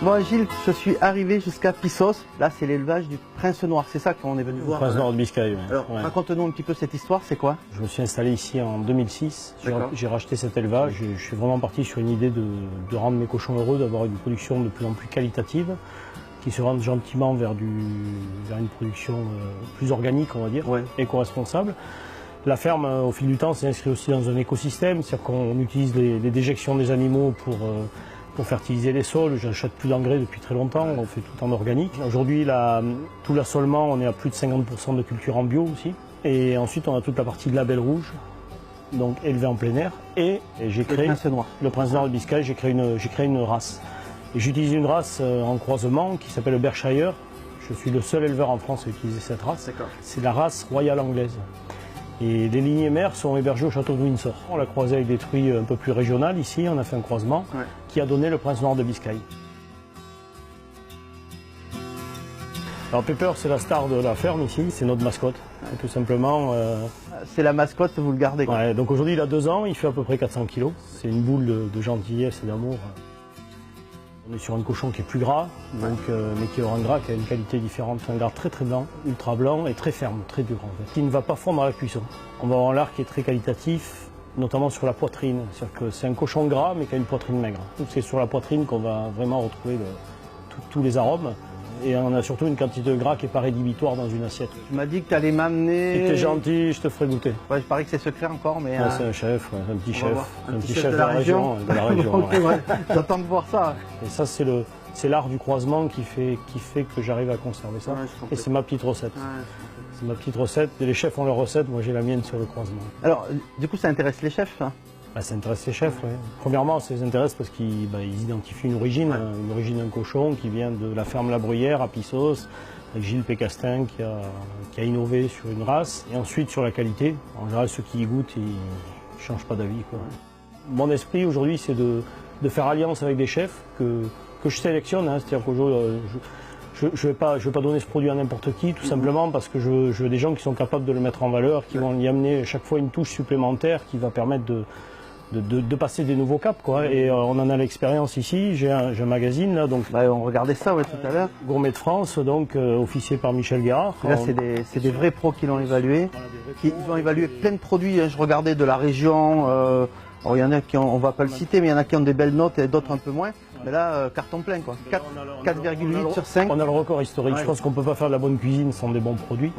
Bon Gilles, je suis arrivé jusqu'à Pissos. Là c'est l'élevage du prince noir, c'est ça qu'on est venu voir. Prince noir de Biscaye, oui. Alors raconte-nous un petit peu cette histoire, c'est quoi? Je me suis installé ici en 2006, j'ai racheté cet élevage. Je suis vraiment parti sur une idée de rendre mes cochons heureux, d'avoir une production de plus en plus qualitative, qui se rende gentiment vers une production plus organique, on va dire, éco-responsable. La ferme, au fil du temps, s'est inscrite aussi dans un écosystème, c'est-à-dire qu'on utilise les déjections des animaux pour fertiliser les sols. Je n'achète plus d'engrais depuis très longtemps, on fait tout en organique. Aujourd'hui, tout l'assolement, on est à plus de 50% de culture en bio aussi. Et ensuite, on a toute la partie de label rouge, donc élevé en plein air. Et j'ai créé le prince noir de Biscaye, j'ai créé une race. Et j'utilise une race en croisement qui s'appelle le Berkshire. Je suis le seul éleveur en France à utiliser cette race. C'est la race royale anglaise. Et les lignées mères sont hébergées au château de Windsor. On l'a croisé avec des truies un peu plus régionales ici, on a fait un croisement qui a donné le prince noir de Biscaye. Alors Pepper, c'est la star de la ferme ici, c'est notre mascotte, tout simplement. C'est la mascotte, vous le gardez quoi. Donc aujourd'hui il a 2 ans, il fait à peu près 400 kg. C'est une boule de gentillesse et d'amour. On est sur un cochon qui est plus gras, mais qui aura un gras qui a une qualité différente. Un gras très blanc, ultra blanc et très ferme, très dur en fait. Qui ne va pas fondre à la cuisson. On va avoir un lard qui est très qualitatif, notamment sur la poitrine. C'est-à-dire que c'est un cochon gras mais qui a une poitrine maigre. C'est sur la poitrine qu'on va vraiment retrouver tous les arômes. Et on a surtout une quantité de gras qui n'est pas rédhibitoire dans une assiette. Tu m'as dit que tu allais m'amener... Si t'es gentil, je te ferai goûter. Ouais, je parie que c'est secret encore, mais... C'est un chef, un petit chef. Un petit chef de la région. J'attends de voir ça. Et ça, c'est l'art du croisement qui fait que j'arrive à conserver ça. Et c'est ma petite recette. C'est ma petite recette. Et les chefs ont leur recette, moi j'ai la mienne sur le croisement. Alors, du coup, ça intéresse les chefs, ça? Ça intéresse les chefs, oui. Premièrement, ça les intéresse parce qu'ils identifient une origine d'un cochon qui vient de la ferme La Bruyère à Pissos, avec Gilles Pécastin qui a innové sur une race. Et ensuite, sur la qualité, en général, ceux qui y goûtent, ils ne changent pas d'avis. Mon esprit aujourd'hui, c'est de faire alliance avec des chefs que je sélectionne. C'est-à-dire qu'aujourd'hui, je ne vais pas donner ce produit à n'importe qui, tout simplement parce que je veux des gens qui sont capables de le mettre en valeur, qui vont y amener chaque fois une touche supplémentaire qui va permettre de passer des nouveaux caps, quoi. Et on en a l'expérience ici. J'ai un magazine là, donc on regardait ça tout à l'heure. Gourmet de France, donc officié par Michel Guérard. Là c'est des vrais pros qui l'ont évalué. Ils ont évalué plein de produits. Je regardais de la région. Il y en a qui on va pas le citer, mais il y en a qui ont des belles notes et d'autres un peu moins. Mais là, carton plein quoi. 4,8 sur 5. On a le record historique. Je pense qu'on ne peut pas faire de la bonne cuisine sans des bons produits.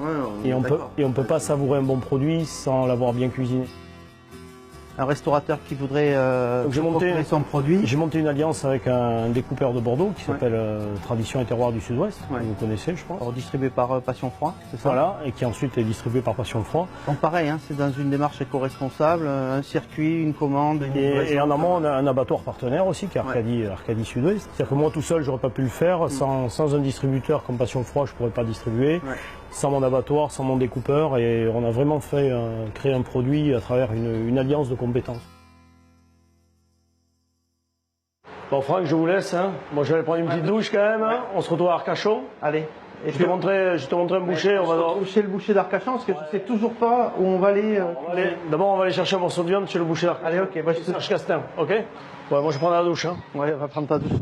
Et on peut pas savourer un bon produit sans l'avoir bien cuisiné. Un restaurateur qui voudrait procurer son produit. J'ai monté une alliance avec un découpeur de Bordeaux qui s'appelle Tradition et Terroir du Sud-Ouest, que vous connaissez je pense. Alors, distribué par Passion Froid, c'est ça? Voilà, et qui ensuite est distribué par Passion Froid. Donc pareil, c'est dans une démarche éco-responsable, un circuit, une commande. Et en amont, on a un abattoir partenaire aussi qui est Arcadie Sud-Ouest. C'est-à-dire que moi tout seul, j'aurais pas pu le faire. Sans un distributeur comme Passion Froid, je pourrais pas distribuer. Sans mon abattoir, sans mon découpeur, et on a vraiment créé un produit à travers une alliance de compétences. Bon Franck, je vous laisse. Moi je vais aller prendre une petite douche quand même. On se retrouve à Arcachon. Allez. Et je te montrer un boucher. On va chez le boucher d'Arcachon, parce que je sais toujours pas où on va aller. D'abord on va aller chercher un morceau de viande chez le boucher d'Arcachon. Allez, ok. Serge Castin, ok? Ouais, moi je prends la douche. Ouais, on va prendre ta douche.